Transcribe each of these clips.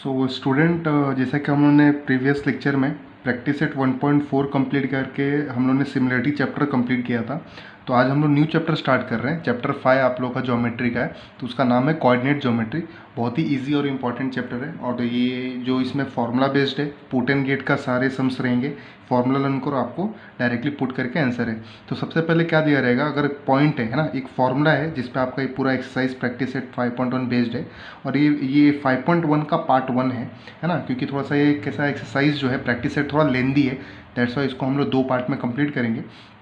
So student जैसा कि हम लोगों ने प्रीवियस लेक्चर में प्रैक्टिस सेट 1.4 कंप्लीट करके हम लोगों ने सिमिलरिटी चैप्टर कंप्लीट किया था। तो आज हम लोग न्यू चैप्टर स्टार्ट कर रहे हैं। चैप्टर 5 आप लोगों का ज्योमेट्री का है, तो उसका नाम है कोऑर्डिनेट ज्योमेट्री। बहुत ही इजी और इम्पॉर्टेंट चैप्टर है। और ये जो इसमें फार्मूला बेस्ड है, पुट एंड गेट का सारे सम्स रहेंगे। फार्मूला लर्न करो, आपको डायरेक्टली पुट करके आंसर है। तो सबसे पहले क्या दिया रहेगा, अगर पॉइंट है ना, एक फार्मूला है जिस पे आपका ये पूरा एक्सरसाइज प्रैक्टिस सेट 5.1 बेस्ड है। और ये 5.1 का पार्ट 1 है ना, क्योंकि थोड़ा सा ये कैसा एक्सरसाइज जो है प्रैक्टिस सेट थोड़ा लेंदी है, दैट्स वाई इसको हम लोग 2 पार्ट में कंप्लीट करेंगे।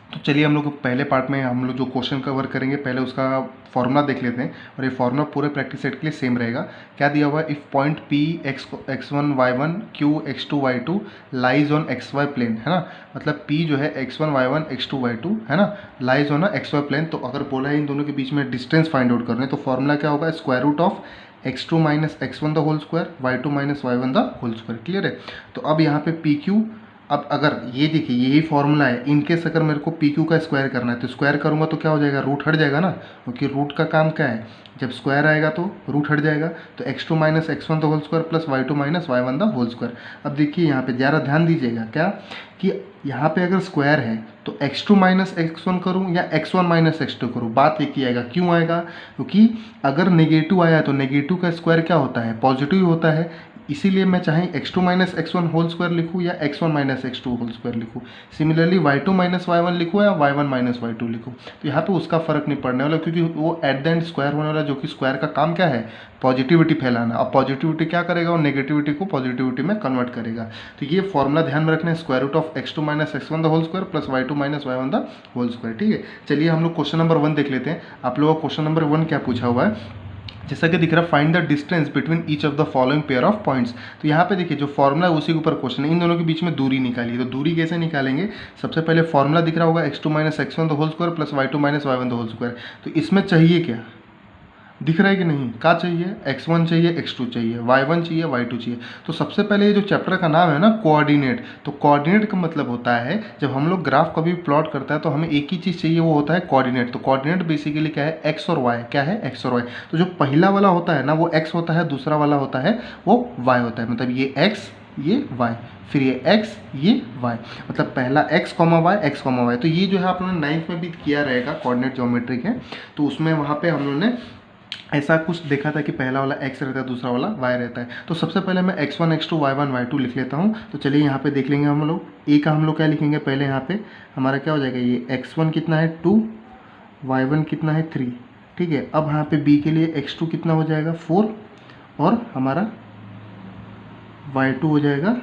तो चलिए हम लोग पहले पार्ट में हम लोग जो क्वेश्चन कवर करेंगे, पहले उसका फॉर्मूला देख लेते हैं। और ये फॉर्मूला पूरे प्रैक्टिस सेट के लिए सेम रहेगा। क्या दिया हुआ है, if point P x1 y1 q x2 y2 lies on xy plane, है ना। मतलब p जो है x1 y1 x2 y2 है ना, लाइज ऑन xy प्लेन। तो अगर बोला है इन दोनों के बीच में डिस्टेंस फाइंड आउट करने, तो फॉर्मूला क्या होगा, square root of x2 minus x1 the whole square, y2 minus y1 the whole square. Clear है। तो अब यहाँ पे पी क्यू, अब अगर ये देखिए यही फॉर्मूला है, इनकेस अगर मेरे को पी क्यू का स्क्वायर करना है तो स्क्वायर करूँगा तो क्या हो जाएगा, रूट हट जाएगा ना, क्योंकि रूट का काम क्या है, जब स्क्वायर आएगा तो रूट हट जाएगा। तो x2 minus x1 the whole square plus y2 minus y1 the whole square. अब देखिए यहाँ पे ज़रा ध्यान दीजिएगा, क्या कि यहाँ पे अगर स्क्वायर है तो x2 माइनस x1 करूँ या x1 माइनस x2 करूँ, बात एक ही आएगा। क्यों आएगा, क्योंकि अगर नेगेटिव आया तो नेगेटिव का स्क्वायर क्या होता है, पॉजिटिव होता है। इसीलिए मैं चाहे x2 minus x1 whole square लिखूँ या x1 minus x2 whole square लिखूँ। सिमिलरली y2 माइनस y1 लिखूँ या y1 माइनस y2 लिखूँ, तो यहाँ पे उसका फर्क नहीं पड़ने वाला, क्योंकि वो एट द एंड स्क्वायर होने वाला, जो कि स्क्वायर का काम क्या है, पॉजिटिविटी फैलाना। अब पॉजिटिविटी क्या करेगा, और नेगेटिविटी को पॉजिटिविटी में कन्वर्ट करेगा। तो ये फॉर्मूला ध्यान में रखना है, square root of x2 minus x1 the whole square plus y2 minus y1 the whole square. ठीक है, चलिए हम लोग क्वेश्चन नंबर 1 देख लेते हैं। आप लोगों का क्वेश्चन नंबर 1 क्या पूछा हुआ है, जैसा कि दिख रहा है, find the distance between each of the following pair of points. तो यहाँ पे देखिए जो फॉर्मूला है उसी के ऊपर क्वेश्चन है, इन दोनों के बीच में दूरी निकालिए। तो दूरी कैसे निकालेंगे, सबसे पहले फॉर्मूला दिख रहा होगा x2 minus x1 the whole square plus y2 minus y1 the whole square. तो इसमें चाहिए क्या, दिख रहा है कि नहीं, क्या चाहिए, x1 चाहिए, x2 चाहिए, y1 चाहिए, y2 चाहिए। तो सबसे पहले ये जो चैप्टर का नाम है ना, कोऑर्डिनेट, तो कोऑर्डिनेट का मतलब होता है जब हम लोग ग्राफ कभी प्लॉट करता है तो हमें एक ही चीज़ चाहिए, वो होता है कोऑर्डिनेट। तो कोऑर्डिनेट बेसिकली क्या है, x और y, क्या है, x और y। तो जो पहला वाला होता है ना वो x होता है, दूसरा वाला होता है वो y होता है। मतलब ये x ये y, फिर ये x ये y, मतलब पहला x comma y, x comma y। तो ये जो है आप लोगों ने 9th में भी किया रहेगा कोऑर्डिनेट ज्योमेट्री के, तो उसमें वहाँ पे हम लोगों ने ऐसा कुछ देखा था कि पहला वाला x रहता है, दूसरा वाला y रहता है। तो सबसे पहले मैं x1 x2 y1 y2 लिख लेता हूँ। तो चलिए यहाँ पे देख लेंगे हम लोग, a का हम लोग क्या लिखेंगे, पहले यहाँ पे हमारा क्या हो जाएगा, ये x1 कितना है 2, y1 कितना है 3। ठीक है, अब यहाँ पे b के लिए x2 कितना हो जाएगा 4, और हमारा y2 हो जाएगा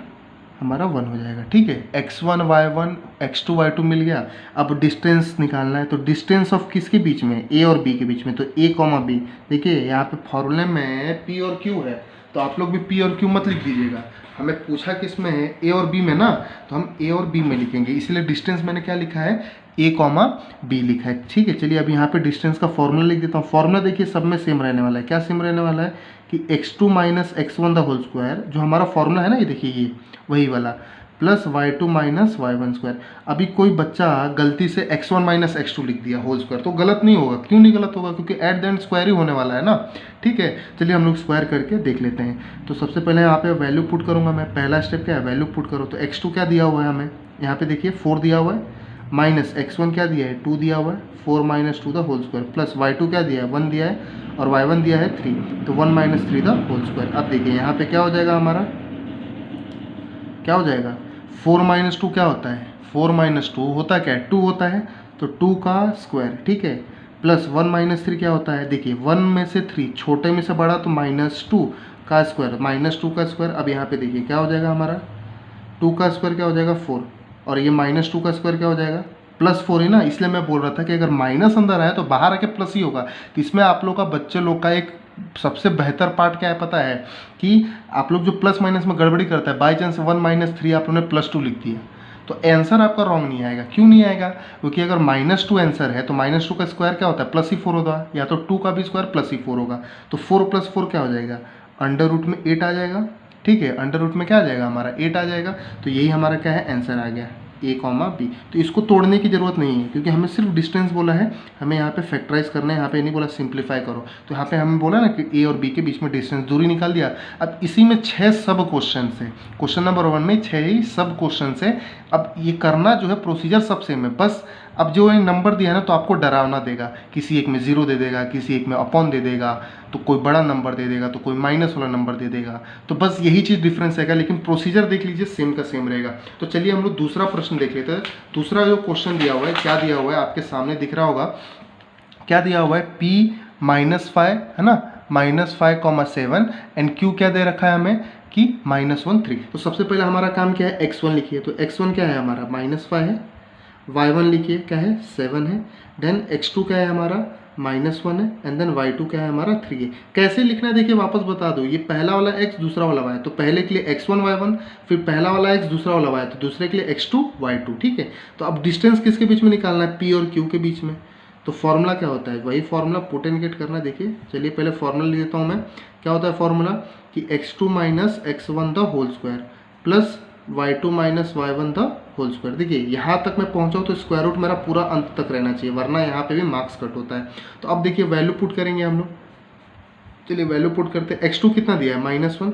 हमारा 1 हो जाएगा। ठीक है, x1 y1 x2 y2 मिल गया। अब डिस्टेंस निकालना है, तो डिस्टेंस ऑफ किसके बीच में, a और b के बीच में, तो a कॉमा b। देखिए यहाँ पे फॉर्मूले में p और q है, तो आप लोग भी p और q मत लिख दीजिएगा। हमें पूछा किस में है, a और b में ना, तो हम a और b में लिखेंगे। इसलिए डिस्टेंस मैंने क्या लिखा है, a कॉमा b लिखा है। ठीक है, चलिए अब यहाँ पे डिस्टेंस का फॉर्मूला लिख देता हूँ। फॉर्मूला देखिए सब में सेम रहने वाला है। क्या सेम रहने वाला है कि x2 minus x1 the whole square, जो हमारा फॉर्मूला है ना, ये देखिए ये वही वाला, plus y2 minus y1 square. अभी कोई बच्चा गलती से x1 माइनस x2 लिख दिया होल स्क्वायर, तो गलत नहीं होगा। क्यों नहीं गलत होगा, क्योंकि एट द एंड स्क्वायर ही होने वाला है ना। ठीक है, चलिए हम लोग स्क्वायर करके देख लेते हैं। तो सबसे पहले यहाँ पे वैल्यू पुट करूँगा मैं। पहला स्टेप क्या है, वैल्यू पुट करो। तो x2 क्या दिया हुआ है हमें, यहाँ पे देखिए 4 दिया हुआ है, माइनस x1 क्या दिया है 2 दिया हुआ है, 4 minus 2 the whole square, plus y2 क्या दिया है 1 दिया है, और y1 दिया है 3, तो 1 माइनस 3 द होल स्क्वायर। अब देखिए यहाँ पे क्या हो जाएगा हमारा, क्या हो जाएगा, 4 माइनस 2 क्या होता है, 4 माइनस 2 होता है क्या, 2 होता है, तो 2 का स्क्वायर। ठीक है, प्लस 1 माइनस 3 क्या होता है, देखिए 1 में से 3 छोटे में से बड़ा, तो माइनस 2 का स्क्वायर, माइनस 2 का स्क्वायर। अब यहाँ पे देखिए क्या हो जाएगा हमारा, 2 का स्क्वायर क्या हो जाएगा 4, और ये माइनस 2 का स्क्वायर क्या हो जाएगा प्लस 4 ही ना। इसलिए मैं बोल रहा था कि अगर माइनस अंदर आए तो बाहर आके प्लस ही होगा। तो इसमें आप लोग का, बच्चे लोग का एक सबसे बेहतर पार्ट क्या है पता है, कि आप लोग जो प्लस माइनस में गड़बड़ी करता है, बाई चांस 1 माइनस 3 आप लोगों ने प्लस 2 लिख दिया, तो आंसर आपका रॉन्ग नहीं आएगा। क्यों नहीं आएगा, क्योंकि अगर माइनस 2 आंसर है तो माइनस 2 का स्क्वायर क्या होता है, प्लस ही 4 होगा, या तो 2 का भी स्क्वायर प्लस ही 4 होगा। तो 4 प्लस 4 क्या हो जाएगा, अंडर रूट में 8 आ जाएगा। ठीक है, अंडर रूट में क्या आ जाएगा हमारा 8 आ जाएगा। तो यही हमारा क्या है, आंसर आ गया a कॉमा बी। तो इसको तोड़ने की ज़रूरत नहीं है क्योंकि हमें सिर्फ डिस्टेंस बोला है, हमें यहाँ पे फैक्टराइज करना है, यहाँ पे नहीं बोला सिंप्लीफाई करो। तो यहाँ पे हमें बोला ना कि a और b के बीच में डिस्टेंस दूरी निकाल दिया। अब इसी में 6 सब क्वेश्चन है, क्वेश्चन नंबर 1 में 6 ही सब क्वेश्चन है। अब ये करना जो है प्रोसीजर सब सेम है, बस अब जो ये नंबर दिया है ना तो आपको डरावना देगा, किसी एक में 0 दे देगा, किसी एक में अपॉन दे देगा, तो कोई बड़ा नंबर दे देगा, तो कोई माइनस वाला नंबर दे देगा। तो बस यही चीज़ डिफरेंस रहेगा, लेकिन प्रोसीजर देख लीजिए सेम का सेम रहेगा। तो चलिए हम लोग दूसरा प्रश्न देख लेते हैं। दूसरा जो क्वेश्चन दिया हुआ है, क्या दिया हुआ है आपके सामने दिख रहा होगा, क्या दिया हुआ है p -5 है ना, -5,7 एंड q क्या दे रखा है हमें कि -1 3। तो सबसे पहले हमारा काम क्या है, x1 लिखिए। तो x1 क्या है हमारा -5 है, y1 लिखिए क्या है 7 है, देन x2 क्या है हमारा -1 है, एंड देन y2 क्या है हमारा 3 है। कैसे लिखना है देखिए वापस बता दो, ये पहला वाला x दूसरा वाला y, तो पहले के लिए x1 y1, फिर पहला वाला x दूसरा वाला y, तो दूसरे के लिए x2 y2, ठीक है। तो अब डिस्टेंस किसके बीच में निकालना है, p और q के बीच में। तो फॉर्मूला क्या होता है, वही फॉर्मूला पुट एंड गेट करना है। देखिए चलिए पहले फॉर्मूला लिख देता हूँ मैं। क्या होता है फॉर्मूला कि x2 - x1 the whole square plus y2 - y1 the whole square. देखिए यहाँ तक मैं पहुँचा हूँ तो स्क्वायर रूट मेरा पूरा अंत तक रहना चाहिए, वरना यहाँ पे भी मार्क्स कट होता है। तो अब देखिए वैल्यू पुट करेंगे हम लोग। चलिए वैल्यू पुट करते हैं। x2 कितना दिया है -1,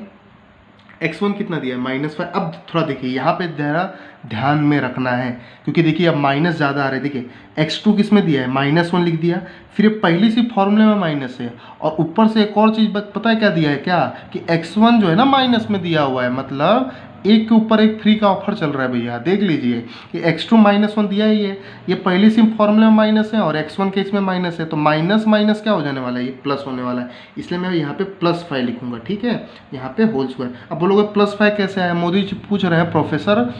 x1 कितना दिया है -5। अब थोड़ा देखिए यहाँ पे जरा ध्यान में रखना है, क्योंकि देखिए अब माइनस ज़्यादा आ रहे हैं। देखिए x2 किस में दिया है -1 लिख दिया, फिर ये पहली सी फॉर्मूले में माइनस है, और ऊपर से एक और चीज़ पता है क्या दिया है, क्या कि x1 जो है ना माइनस में दिया हुआ है, मतलब एक के ऊपर एक फ्री का ऑफर चल रहा है भैया। देख लीजिए कि x2 -1 दिया ही है, ये पहली सी फॉर्मूले में माइनस है और x1 के इसमें माइनस है, तो माइनस माइनस क्या हो जाने वाला है, ये प्लस होने वाला है। इसलिए मैं यहाँ पे +5 लिखूंगा, ठीक है, यहाँ पे होल स्क्वायर। अब बोलोगे +5 कैसे आया, मोदी जी पूछ रहे हैं प्रोफेसर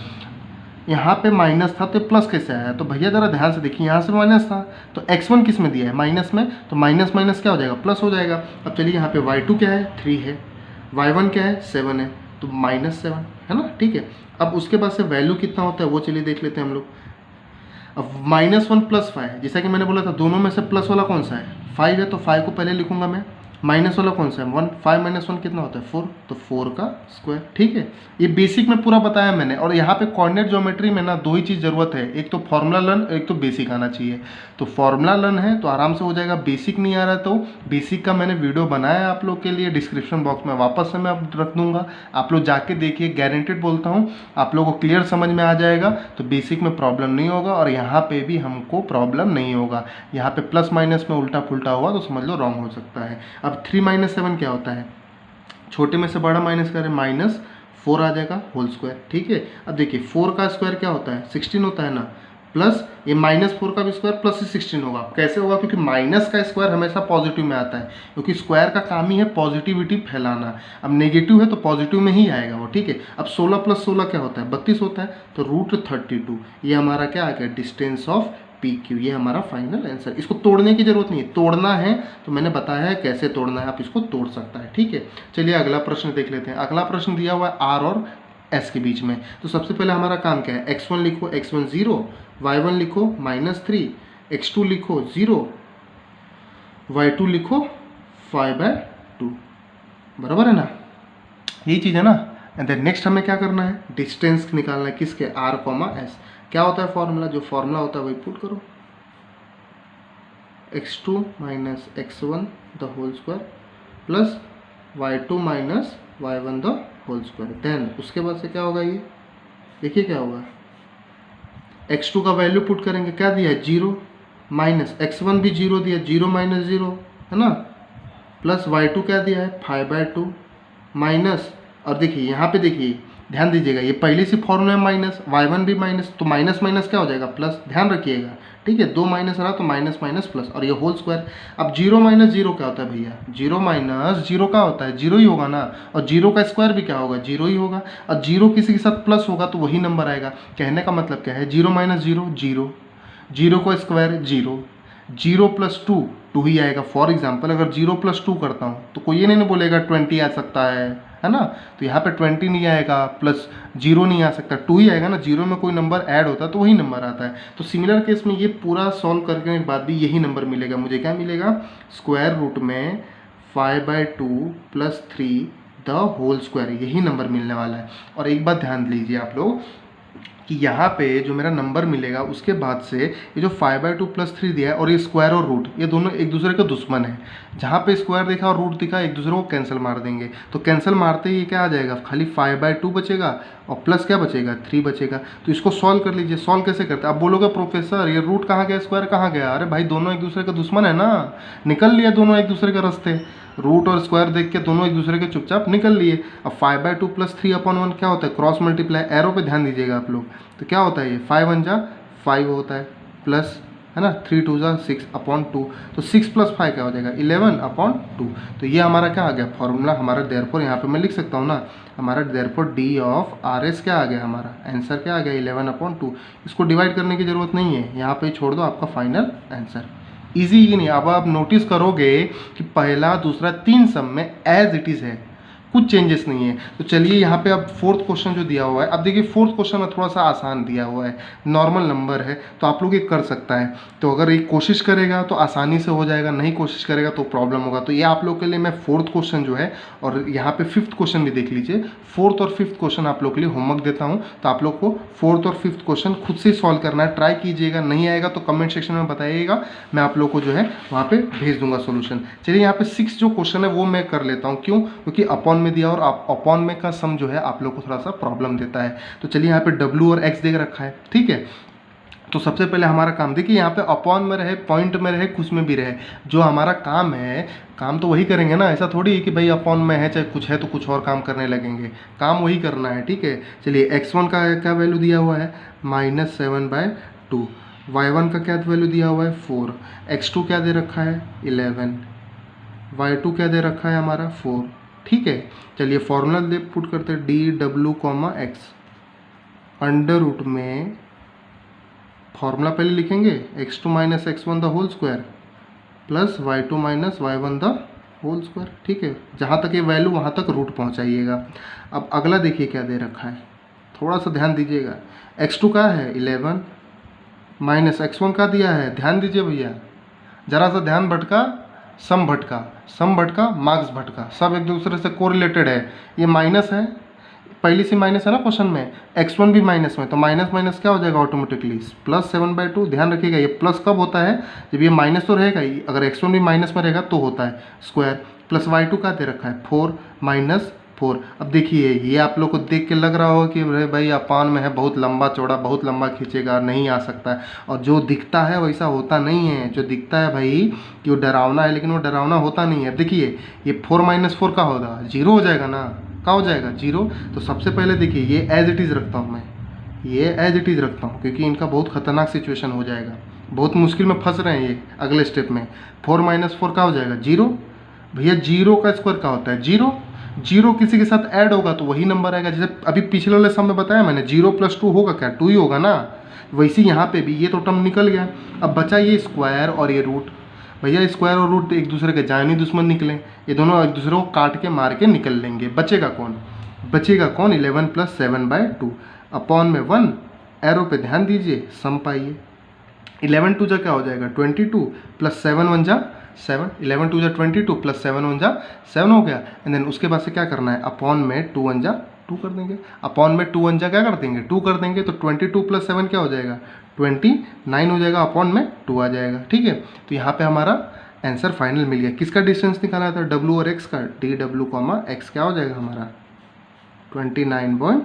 यहाँ पे माइनस था तो प्लस कैसे आया। तो भैया ज़रा ध्यान से देखिए, यहाँ से माइनस था तो x1 किस में दिया है, माइनस में, तो माइनस माइनस क्या हो जाएगा, प्लस हो जाएगा। अब चलिए यहाँ पे y2 क्या है 3 है, y1 क्या है 7 है, तो -7 है ना, ठीक है। अब उसके बाद से वैल्यू कितना होता है वो चलिए देख लेते हैं हम लोग। अब -1 + 5, जैसा कि मैंने बोला था दोनों में से प्लस वाला कौन सा है, 5 है, तो 5 को पहले लिखूंगा मैं। माइनस वाला कौन सा है 1, 5 - 1 कितना होता है 4, तो 4 का स्क्वायर, ठीक है। ये बेसिक में पूरा बताया मैंने। और यहाँ पे कोऑर्डिनेट ज्योमेट्री में ना दो ही चीज़ ज़रूरत है, एक तो फॉर्मूला लर्न, एक तो बेसिक आना चाहिए। तो फॉर्मूला लर्न है तो आराम से हो जाएगा, बेसिक नहीं आ रहा तो बेसिक का मैंने वीडियो बनाया है आप लोग के लिए, डिस्क्रिप्शन बॉक्स में वापस से मैं रख दूंगा, आप लोग जाके देखिए, गारंटेड बोलता हूँ आप लोगों को क्लियर समझ में आ जाएगा। तो बेसिक में प्रॉब्लम नहीं होगा और यहाँ पे भी हमको प्रॉब्लम नहीं होगा। यहाँ पे प्लस माइनस में उल्टा पुल्टा हुआ तो समझ लो रॉन्ग हो सकता है। अब 3 - 7 क्या होता है, छोटे में से बड़ा माइनस करें -4 आ जाएगा होल स्क्वायर, ठीक है। अब देखिए 4 का स्क्वायर क्या होता है 16 होता है ना, प्लस ये -4 का भी स्क्वायर प्लस 16 होगा। कैसे होगा, क्योंकि माइनस का स्क्वायर हमेशा पॉजिटिव में आता है, क्योंकि स्क्वायर का काम ही है पॉजिटिविटी फैलाना। अब नेगेटिव है तो पॉजिटिव में ही आएगा वो, ठीक है। अब 16 + 16 क्या होता है 32 होता है, तो √32 ये हमारा क्या आ गया, डिस्टेंस ऑफ PQ, ये हमारा फाइनल आंसर। इसको तोड़ने की जरूरत नहीं है, तोड़ना है तो मैंने बताया है कैसे तोड़ना है, आप इसको तोड़ सकता है, ठीक है। चलिए अगला प्रश्न देख लेते हैं। अगला प्रश्न दिया हुआ है R और S के बीच में। तो सबसे पहले हमारा काम क्या है, x1 लिखो x1 0, y1 लिखो -3, x2 लिखो 0, y2 लिखो 5/2, बराबर है ना, यही चीज़ है ना। एंड देन नेक्स्ट हमें क्या करना है, डिस्टेंस निकालना है किसके, R, S। क्या होता है फॉर्मूला, जो फॉर्मूला होता है वही पुट करो, x2 - x1 the whole square plus y2 - y1 the whole square. Then उसके बाद से क्या होगा, ये देखिए क्या होगा, x2 का वैल्यू पुट करेंगे, क्या दिया है 0, माइनस x1 भी 0 दिया, 0 - 0 है ना, प्लस y2 क्या दिया है 5/2 माइनस, और देखिए यहाँ पे देखिए ध्यान दीजिएगा, ये पहले से फॉर्मूला में माइनस, y1 भी माइनस, तो माइनस माइनस क्या हो जाएगा प्लस, ध्यान रखिएगा, ठीक है। 2 माइनस रहा तो माइनस माइनस प्लस, और ये होल स्क्वायर। अब 0 - 0 क्या होता है भैया, 0 - 0 क्या होता है 0 ही होगा ना, और 0 का स्क्वायर भी क्या होगा 0 ही होगा, और 0 किसी के साथ प्लस होगा तो वही नंबर आएगा। कहने का मतलब क्या है, 0 - 0 0, 0 का स्क्वायर 0, 0 + 2 2 ही आएगा। फॉर एग्जाम्पल अगर 0 + 2 करता हूँ तो कोई ये नहीं बोलेगा 20 आ सकता है ना, तो यहाँ पे 20 नहीं आएगा, प्लस 0 नहीं आ सकता, 2 ही आएगा ना। 0 में कोई नंबर ऐड होता है तो वही नंबर आता है। तो सिमिलर केस में ये पूरा सॉल्व करने के बाद भी यही नंबर मिलेगा मुझे, क्या मिलेगा, स्क्वायर रूट में 5/2 + 3 द होल स्क्वायर, यही नंबर मिलने वाला है। और एक बात ध्यान दीजिए आप लोग कि यहाँ पे जो मेरा नंबर मिलेगा उसके बाद से ये जो 5/2 + 3 दिया है और ये स्क्वायर और रूट, ये दोनों एक दूसरे के दुश्मन है। जहाँ पे स्क्वायर दिखा और रूट दिखा, एक दूसरे को कैंसिल मार देंगे। तो कैंसिल मारते ही ये क्या आ जाएगा, खाली 5/2 बचेगा और प्लस क्या बचेगा, 3 बचेगा। तो इसको सॉल्व कर लीजिए। सॉल्व कैसे करते हैं? आप बोलोगे प्रोफेसर ये रूट कहाँ गया, स्क्वायर कहाँ गया? अरे भाई दोनों एक दूसरे के दुश्मन है ना, निकल लिया दोनों एक दूसरे के रास्ते। रूट और स्क्वायर देख के दोनों एक दूसरे के चुपचाप निकल लिए। अब 5/2 + 3/1 क्या होता है, क्रॉस मल्टीप्लाई। एरो पे ध्यान दीजिएगा आप लोग। तो क्या होता है, ये 5 1 जा 5 होता है, प्लस है ना 3 2 जा 6/2। तो 6 + 5 क्या हो जाएगा, 11/2। तो ये हमारा क्या आ गया फॉर्मूला हमारा। देयरफॉर यहाँ पे मैं लिख सकता हूँ ना, हमारा therefore D of R S क्या आ गया, हमारा आंसर क्या आ गया 11/2। इसको डिवाइड करने की ज़रूरत नहीं है, यहाँ पे छोड़ दो, आपका फाइनल आंसर। इजी ही नहीं। अब आप नोटिस करोगे कि पहला दूसरा 3 सम में एज इट इज़ है, कुछ चेंजेस नहीं है। तो चलिए यहाँ पे अब फोर्थ क्वेश्चन जो दिया हुआ है, अब देखिए फोर्थ क्वेश्चन में थोड़ा सा आसान दिया हुआ है, नॉर्मल नंबर है, तो आप लोग ये कर सकता है। तो अगर एक कोशिश करेगा तो आसानी से हो जाएगा, नहीं कोशिश करेगा तो प्रॉब्लम होगा। तो ये आप लोग के लिए मैं फोर्थ क्वेश्चन जो है, और यहाँ पे फिफ्थ क्वेश्चन भी देख लीजिए। फोर्थ और फिफ्थ क्वेश्चन आप लोग के लिए होमवर्क देता हूँ, तो आप लोग को फोर्थ और फिफ्थ क्वेश्चन खुद से सॉल्व करना है। ट्राई कीजिएगा, नहीं आएगा तो कमेंट सेक्शन में बताइएगा, मैं आप लोग को जो है वहाँ पे भेज दूंगा सोल्यूशन। चलिए यहाँ पे 6 जो क्वेश्चन है वो मैं कर लेता हूँ। क्यों? क्योंकि अपॉन में दिया और अपॉन में का सम जो है आप लोग को थोड़ा सा प्रॉब्लम देता है। तो चलिए यहाँ पे W और X दे रखा है, ठीक है। तो सबसे पहले हमारा काम देखिए, यहाँ पे अपॉन में रहे, पॉइंट में रहे, कुछ में भी रहे, जो हमारा काम है, काम तो वही करेंगे ना। ऐसा थोड़ी है कि भाई अपॉन में है चाहे कुछ है तो कुछ और काम करने लगेंगे, काम वही करना है, ठीक है। चलिए x1 का क्या वैल्यू दिया हुआ है, -7/2। y1 का क्या वैल्यू दिया हुआ है, 4। x2 क्या दे रखा है, 11। y2 क्या दे रखा है हमारा, 4, ठीक है। चलिए फॉर्मूला दे पुट करते हैं, DW, x अंडर रूट में फॉर्मूला पहले लिखेंगे, x2 - x1 the whole square plus y2 - y1 the whole square, ठीक है। जहाँ तक ये वैल्यू वहाँ तक रूट पहुँचाइएगा। अब अगला देखिए क्या दे रखा है, थोड़ा सा ध्यान दीजिएगा। x2 का है 11 माइनस x1 का दिया है, ध्यान दीजिए भैया, ज़रा सा ध्यान भटका, सम भटका मार्क्स भटका, सब एक दूसरे से कोरिलेटेड है। ये माइनस है, पहली से माइनस है ना क्वेश्चन में, x1 भी माइनस में, तो माइनस माइनस क्या हो जाएगा ऑटोमेटिकली प्लस 7/2। ध्यान रखिएगा ये प्लस कब होता है, जब ये माइनस तो रहेगा ही, अगर x1 भी माइनस में रहेगा तो होता है स्क्वायर। प्लस y2 का दे रखा है 4 - 4। अब देखिए ये आप लोग को देख के लग रहा हो कि भाई अपान में है, बहुत लंबा चौड़ा, बहुत लंबा खींचेगा, नहीं आ सकता है। और जो दिखता है वैसा होता नहीं है, जो दिखता है भाई कि वो डरावना है, लेकिन वो डरावना होता नहीं है। देखिए ये 4 - 4 का होगा, 0 हो जाएगा ना, क्या हो जाएगा, 0। तो सबसे पहले देखिए ये एज इट इज़ रखता हूँ मैं, ये एज इट इज़ रखता हूँ, क्योंकि इनका बहुत खतरनाक सिचुएशन हो जाएगा, बहुत मुश्किल में फंस रहे हैं ये अगले स्टेप में। 4 - 4 का हो जाएगा 0। भैया 0 का स्क्वायर क्या होता है, 0। 0 किसी के साथ ऐड होगा तो वही नंबर आएगा। जैसे अभी पिछले वाले सम में बताया मैंने, 0 + 2 होगा क्या, 2 ही होगा ना। वैसे यहाँ पे भी ये तो टर्म निकल गया। अब बचा ये स्क्वायर और ये रूट। भैया स्क्वायर और रूट एक दूसरे के जानी दुश्मन निकले, ये दोनों एक दूसरे को काट के मार के निकल लेंगे। बचेगा कौन, 11 + 7/2 अपॉन में 1। एरो पे ध्यान दीजिए, सम पाइए। 11 2 जा क्या हो जाएगा 22 प्लस 7 1 जा 7। 11 2 जा 22 प्लस 7 1 जा 7 हो गया। एंड देन उसके बाद से क्या करना है, अपॉन में 2 1 जा 2 कर देंगे। अपॉन में 2 1 जा क्या कर देंगे, 2 कर देंगे। तो 22 + 7 क्या हो जाएगा, 29 हो जाएगा। अपॉन में 2 आ जाएगा, ठीक है। तो यहाँ पे हमारा आंसर फाइनल मिल गया। किसका डिस्टेंस निकाला था, W और X का। DW, X क्या हो जाएगा हमारा 29.2।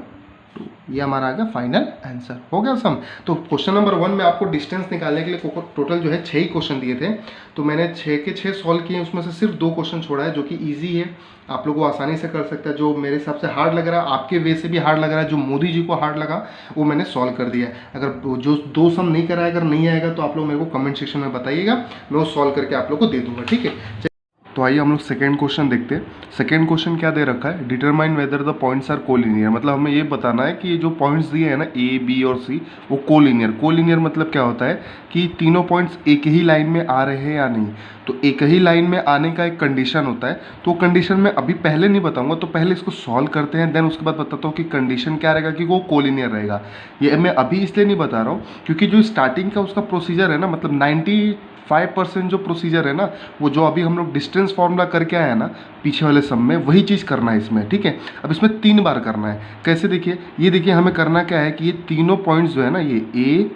ये हमारा आ गया फाइनल आंसर, हो गया सम। तो क्वेश्चन नंबर 1 में आपको डिस्टेंस निकालने के लिए टोटल जो है 6 ही क्वेश्चन दिए थे, तो मैंने 6 के 6 सॉल्व किए। उसमें से सिर्फ 2 क्वेश्चन छोड़ा है जो कि इजी है, आप लोग वो आसानी से कर सकते हैं। जो मेरे हिसाब से हार्ड लग रहा है, आपके वे से भी हार्ड लग रहा है, जो मोदी जी को हार्ड लगा वो मैंने सॉल्व कर दिया है। अगर जो 2 सम नहीं करा है, अगर नहीं आएगा तो आप लोग मेरे को कमेंट सेक्शन में बताइएगा, मैं वो सॉल्व करके आप लोग को दे दूँगा, ठीक है। तो आइए हम लोग सेकेंड क्वेश्चन देखते हैं। सेकेंड क्वेश्चन क्या दे रखा है, determine whether the points are collinear. मतलब हमें ये बताना है कि ये जो पॉइंट्स दिए हैं ना A, B और C, वो कोलिनियर। कोलिनियर मतलब क्या होता है कि तीनों पॉइंट्स एक ही लाइन में आ रहे हैं या नहीं। तो एक ही लाइन में आने का एक कंडीशन होता है, तो कंडीशन मैं अभी पहले नहीं बताऊंगा, तो पहले इसको सॉल्व करते हैं, देन उसके बाद बताता हूँ कि कंडीशन क्या रहेगा कि वो कोलिनियर रहेगा। ये मैं अभी इसलिए नहीं बता रहा हूँ क्योंकि जो स्टार्टिंग का उसका प्रोसीजर है ना, मतलब 5% जो प्रोसीजर है ना, वो जो अभी हम लोग डिस्टेंस फार्मूला करके आए हैं ना पीछे वाले सम में, वही चीज़ करना है इसमें, ठीक है। अब इसमें 3 बार करना है। कैसे देखिए, ये देखिए हमें करना क्या है कि ये तीनों पॉइंट्स जो है ना, ये ए,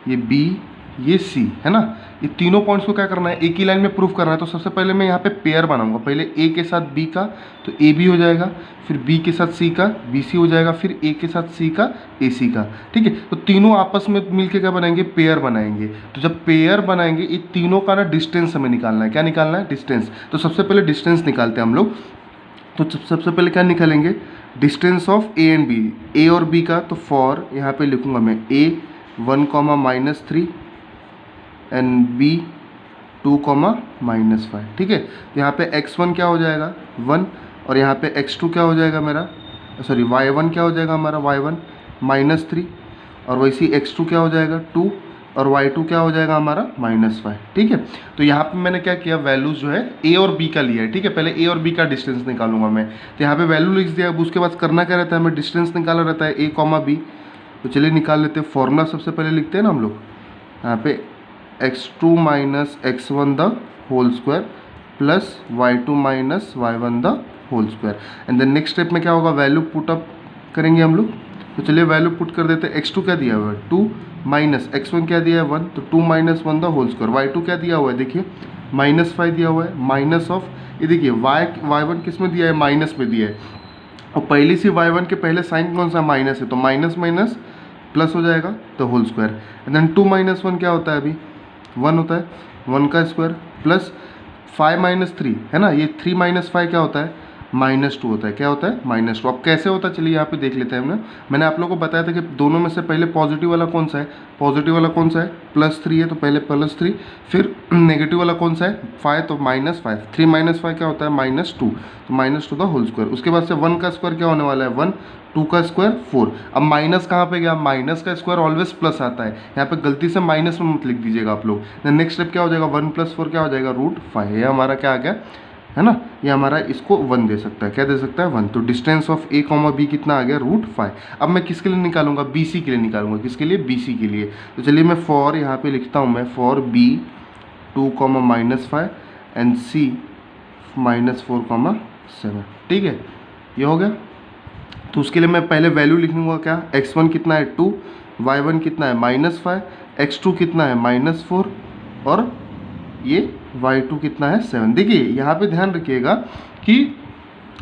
ये बी, ये सी है ना, ये तीनों पॉइंट्स को क्या करना है, एक ही लाइन में प्रूफ करना है। तो सबसे पहले मैं यहाँ पे पेयर बनाऊंगा, पहले ए के साथ बी का तो ए बी हो जाएगा, फिर बी के साथ सी का बी सी हो जाएगा, फिर ए के साथ सी का ए सी का, ठीक है। तो तीनों आपस में मिलके क्या बनाएंगे, पेयर बनाएंगे। तो जब पेयर बनाएंगे, ये तीनों का ना डिस्टेंस हमें निकालना है। क्या निकालना है, डिस्टेंस। तो सबसे पहले डिस्टेंस निकालते हैं हम लोग। तो सबसे पहले क्या निकालेंगे, distance of A and B, A और बी का। तो फॉर यहाँ पे लिखूंगा मैं ए 1, एंड बी 2, -5, ठीक है। तो यहाँ पे x1 क्या हो जाएगा 1, और यहाँ पे x2 क्या हो जाएगा मेरा, सॉरी y1 क्या हो जाएगा हमारा y1 -3, और वैसे x2 क्या हो जाएगा 2, और y2 क्या हो जाएगा हमारा -5, ठीक है। तो यहाँ पे मैंने क्या किया, वैल्यूज जो है a और b का लिया है, ठीक है। पहले a और b का डिस्टेंस निकालूंगा मैं। तो यहाँ पे वैल्यू लिख दिया। अब उसके बाद करना क्या रहता है, हमें डिस्टेंस निकालना रहता है a, b। तो चलिए निकाल लेते हैं। फॉर्मूला सबसे पहले लिखते हैं ना हम लोग, यहाँ पे x2 - x1 the whole square plus y2 - y1 the whole square. And then next step में क्या होगा, वैल्यू पुट अप करेंगे हम लोग। तो चलिए वैल्यू पुट कर देते हैं। x2 क्या दिया हुआ है 2, माइनस x1 क्या दिया है 1, तो 2 - 1 द होल स्क्वायर। y2 क्या दिया हुआ है, देखिए -5 दिया हुआ है, माइनस ऑफ, ये देखिए y1 किस में दिया है, माइनस में दिया है। और पहले से y1 के पहले साइन कौन सा, माइनस है, तो माइनस माइनस प्लस हो जाएगा तो होल स्क्वायर। एंड देन 2 - 1 क्या होता है, अभी 1 होता है, 1 का स्क्वायर प्लस 5 - 3 है ना, ये 3 - 5 क्या होता है, -2 होता है। क्या होता है, -2। अब कैसे होता है, चलिए यहाँ पे देख लेते हैं हमने। मैंने आप लोगों को बताया था कि दोनों में से पहले पॉजिटिव वाला कौन सा है, पॉजिटिव वाला कौन सा है, +3 है, तो पहले +3, फिर नेगेटिव वाला कौन सा है 5, तो -5, 3 - 5 क्या होता है, -2, तो -2 द होल स्क्वायर। उसके बाद से 1 का स्क्वायर क्या होने वाला है 1, 2 का स्क्वायर 4। अब माइनस कहाँ पे गया, माइनस का स्क्वायर ऑलवेज प्लस आता है, यहाँ पे गलती से माइनस में मत लिख दीजिएगा आप लोग। नेक्स्ट स्टेप क्या हो जाएगा, 1 + 4 क्या हो जाएगा √5। ये हमारा क्या आ गया है ना, ये हमारा इसको 1 दे सकता है। क्या दे सकता है 1। तो डिस्टेंस ऑफ a, b कितना आ गया √5। अब मैं किसके लिए निकालूंगा, BC के लिए निकालूंगा। किसके लिए, BC के लिए। तो चलिए मैं फॉर यहाँ पे लिखता हूँ मैं, फॉर b 2, -5 एंड c -4, 7, ठीक है। ये हो गया। तो उसके लिए मैं पहले वैल्यू लिख लूँगा, क्या x1 कितना है 2, y1 कितना है -5, x2 कितना है -4, और ये y2 कितना है 7। देखिए यहाँ पे ध्यान रखिएगा कि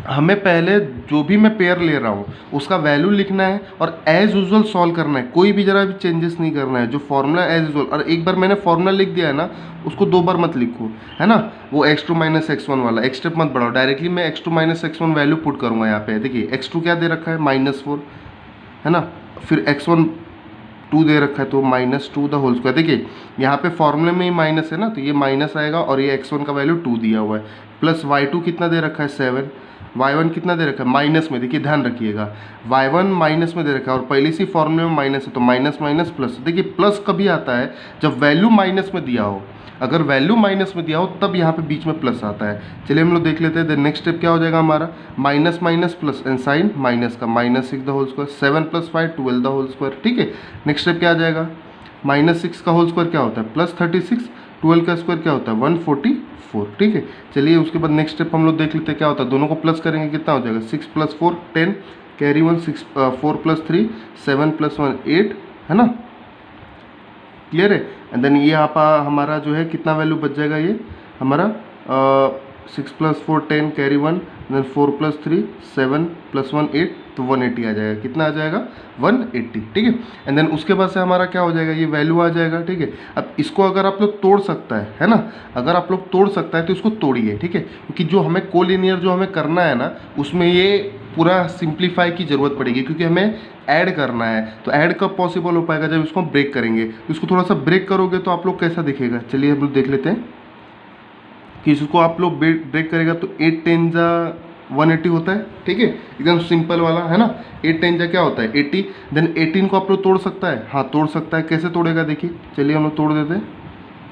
हमें पहले जो भी मैं पेयर ले रहा हूँ उसका वैल्यू लिखना है और एज यूजुअल सॉल्व करना है, कोई भी जरा भी चेंजेस नहीं करना है। जो फॉर्मूला एज यूजुअल, और एक बार मैंने फॉर्मूला लिख दिया है ना, उसको 2 बार मत लिखो, है ना। वो x2 - x1 वाला एक स्टेप मत बढ़ाओ, डायरेक्टली मैं x2 - x1 वैल्यू पुट करूँगा यहाँ पे। देखिए x2 क्या दे रखा है -4, है ना, फिर x1 2 दे रखा है, तो -2 द होल स्क्वायर। देखिए यहाँ पे फॉर्मूले में ही माइनस है ना, तो ये माइनस आएगा, और ये x1 का वैल्यू 2 दिया हुआ है, प्लस y2 कितना दे रखा है 7, y1 कितना दे रखा है माइनस में। देखिए ध्यान रखिएगा, y1 माइनस में दे रखा है, और पहले से फॉर्मूले में माइनस है, तो माइनस माइनस प्लस। देखिए प्लस कभी आता है जब वैल्यू माइनस में दिया हो, अगर वैल्यू माइनस में दिया हो तब यहाँ पे बीच में प्लस आता है। चलिए हम लोग देख लेते हैं। नेक्स्ट स्टेप क्या हो जाएगा हमारा, minus minus plus, and sign minus का, -6 the whole square, 7 + 5 12 the whole square, ठीक है। नेक्स्ट स्टेप क्या आ जाएगा, -6 का होल स्क्वायर क्या होता है +36, 12 का स्क्वायर क्या होता है 144, ठीक है। चलिए उसके बाद नेक्स्ट स्टेप हम लोग देख लेते हैं क्या होता है। दोनों को प्लस करेंगे कितना हो जाएगा, 6 + 4 10, कैरी 1, 4 + 3 7 + 1 8, है ना, क्लियर है। एंड देन ये यहाँ पर हमारा जो है कितना वैल्यू बच जाएगा, ये हमारा 6 + 4 10, कैरी 1, देन 4 + 3 7 + 1 8, तो 180 आ जाएगा। कितना आ जाएगा 180, ठीक है। एंड देन उसके बाद से हमारा क्या हो जाएगा, ये वैल्यू आ जाएगा, ठीक है। अब इसको अगर आप लोग तोड़ सकता है ना, अगर आप लोग तोड़ सकता है तो इसको तोड़िए, ठीक है, क्योंकि जो हमें कोलिनियर जो हमें करना है ना, उसमें ये पूरा सिंप्लीफाई की ज़रूरत पड़ेगी, क्योंकि हमें ऐड करना है। तो ऐड कब पॉसिबल हो पाएगा, जब इसको हम ब्रेक करेंगे। तो इसको थोड़ा सा ब्रेक करोगे तो आप लोग कैसा दिखेगा, चलिए हम लोग देख लेते हैं कि इसको आप लोग ब्रेक करेगा तो 8 10 जा 180 होता है, ठीक है, एकदम सिंपल वाला, है ना। 8 10 जा क्या होता है 80, देन 18 को आप लोग तोड़ सकता है, हाँ तोड़ सकता है। कैसे तोड़ेगा देखिए, चलिए हम लोग तोड़ देते हैं।